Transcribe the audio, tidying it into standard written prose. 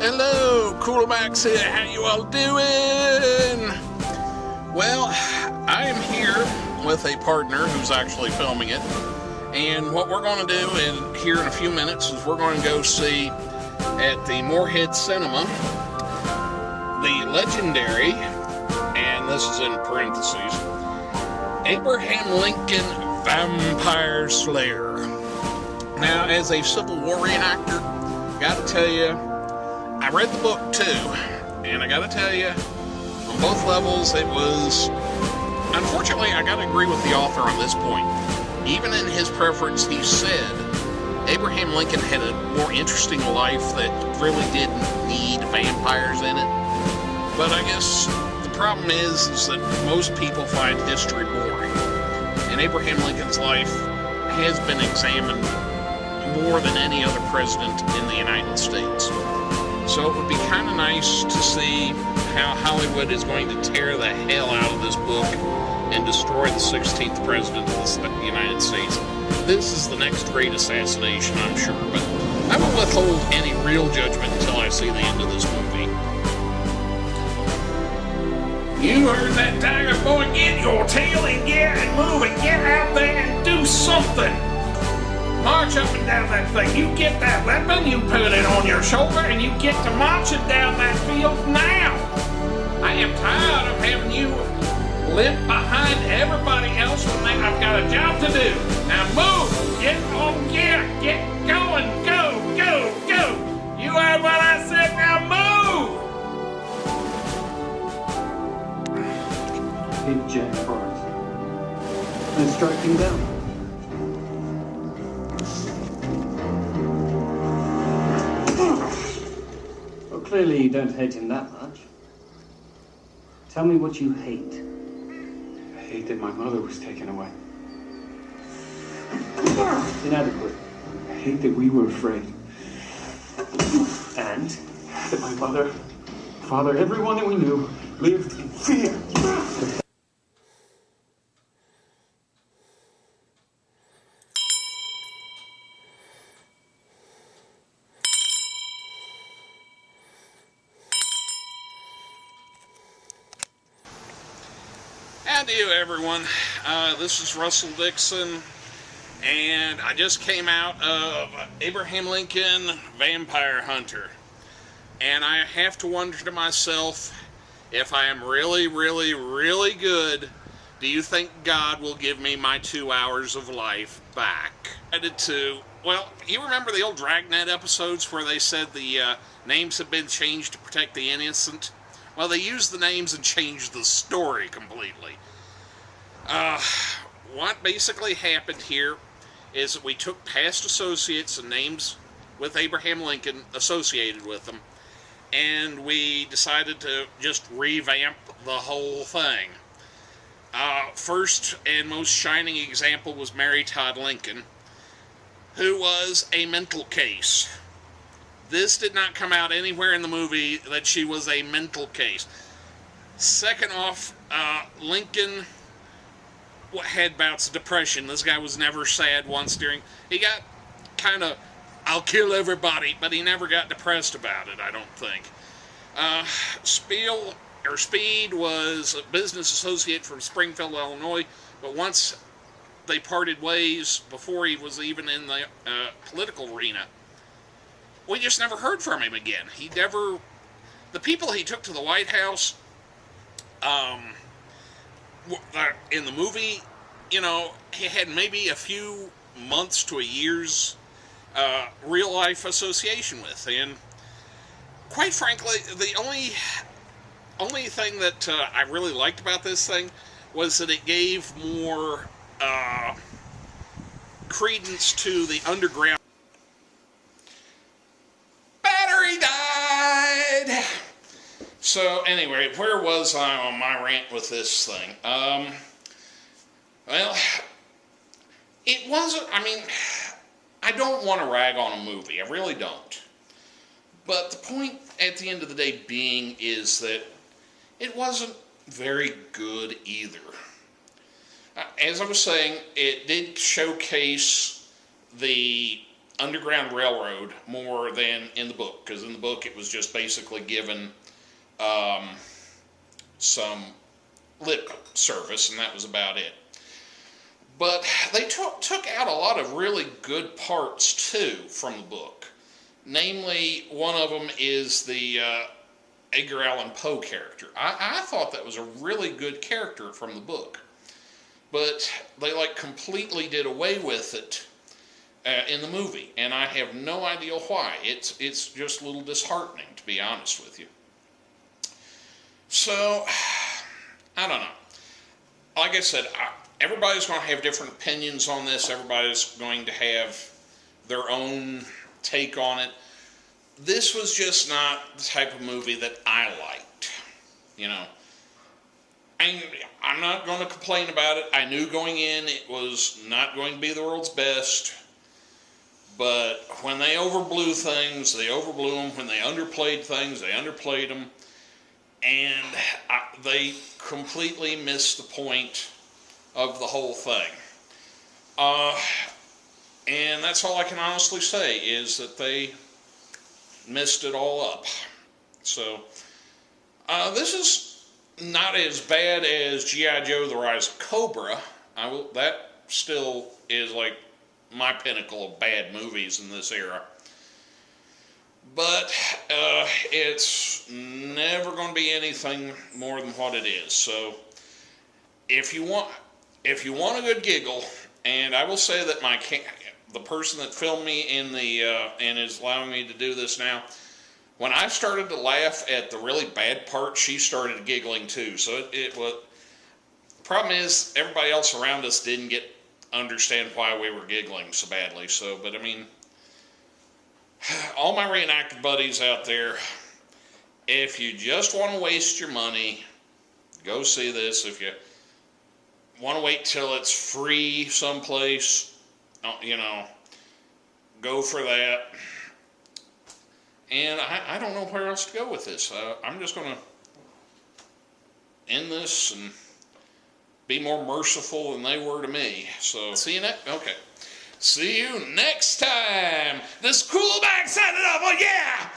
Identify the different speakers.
Speaker 1: Hello, Coolmax here. How you all doing? Well, I am here with a partner who's actually filming it. And what we're going to do here in a few minutes is we're going to go see at the Moorhead Cinema the legendary, and this is in parentheses, Abraham Lincoln Vampire Slayer. Now, as a Civil War reenactor, gotta tell you, I read the book too, and I gotta tell you, on both levels, it was, unfortunately, I gotta agree with the author on this point. Even in his preference, he said Abraham Lincoln had a more interesting life that really didn't need vampires in it. But I guess the problem is that most people find history boring. And Abraham Lincoln's life has been examined more than any other president in the United States. So it would be kind of nice to see how Hollywood is going to tear the hell out of this book and destroy the 16th president of the United States. This is the next great assassination, I'm sure, but I will withhold any real judgment until I see the end of this movie.
Speaker 2: You heard that, Tiger Boy? Get your tail and get and move and get out there and do something. March up and down that thing. You get that weapon, you put it on your shoulder, and you get to marching down that field now. I am tired of having you limp behind everybody else when I've got a job to do. Now move! Get on gear! Get going! Go! Go! Go! You heard what I said, now move!
Speaker 3: Hit Jack Forrest and strike him down. Well, clearly you don't hate him that much. Tell me what you hate.
Speaker 4: I hate that my mother was taken away.
Speaker 3: Inadequate.
Speaker 4: I hate that we were afraid.
Speaker 3: And?
Speaker 4: That my mother, father, everyone that we knew lived in fear.
Speaker 1: Howdy everyone, this is Russell Dixon, and I just came out of Abraham Lincoln Vampire Hunter, and I have to wonder to myself, if I am really, really, really good, do you think God will give me my 2 hours of life back? Well, you remember the old Dragnet episodes where they said the names had been changed to protect the innocent? Well, they used the names and changed the story completely. What basically happened here is that we took past associates and names with Abraham Lincoln associated with them, and we decided to just revamp the whole thing. First and most shining example was Mary Todd Lincoln, who was a mental case. This did not come out anywhere in the movie that she was a mental case. Second off, Lincoln had bouts of depression. This guy was never sad once during... He got kind of, I'll kill everybody, but he never got depressed about it, I don't think. Speed was a business associate from Springfield, Illinois, but once they parted ways, before he was even in the political arena, we just never heard from him again. He never... The people he took to the White House, in the movie, you know, he had maybe a few months to a year's real-life association with. And quite frankly, the only thing that I really liked about this thing was that it gave more credence to the underground. Battery died! So anyway, where was I on my rant with this thing? Well, it wasn't, I mean, I don't want to rag on a movie, I really don't. But the point at the end of the day being is that it wasn't very good either. As I was saying, it did showcase the Underground Railroad more than in the book, because in the book it was just basically given some lip service, and that was about it. But they took out a lot of really good parts, too, from the book. Namely, one of them is the Edgar Allan Poe character. I thought that was a really good character from the book. But they, like, completely did away with it in the movie. And I have no idea why. It's just a little disheartening, to be honest with you. So, I don't know. Like I said, everybody's going to have different opinions on this. Everybody's going to have their own take on it. This was just not the type of movie that I liked. You know, I'm not going to complain about it. I knew going in it was not going to be the world's best. But when they overblew things, they overblew them. When they underplayed things, they underplayed them. And they completely missed the point of the whole thing. And that's all I can honestly say, is that they messed it all up. So, this is not as bad as G.I. Joe: The Rise of Cobra. That still is like my pinnacle of bad movies in this era. But it's never going to be anything more than what it is. So, if you want a good giggle, and I will say that the person that filmed me in the and is allowing me to do this now, when I started to laugh at the really bad part, she started giggling too. So it was. The problem is everybody else around us didn't understand why we were giggling so badly. So, but I mean, all my reenactor buddies out there, if you just want to waste your money, go see this. If you want to wait till it's free someplace, you know, go for that. And I don't know where else to go with this. I'm just going to end this and be more merciful than they were to me. So, see you next. Okay. See you next time. This cool back signing up. Oh, yeah!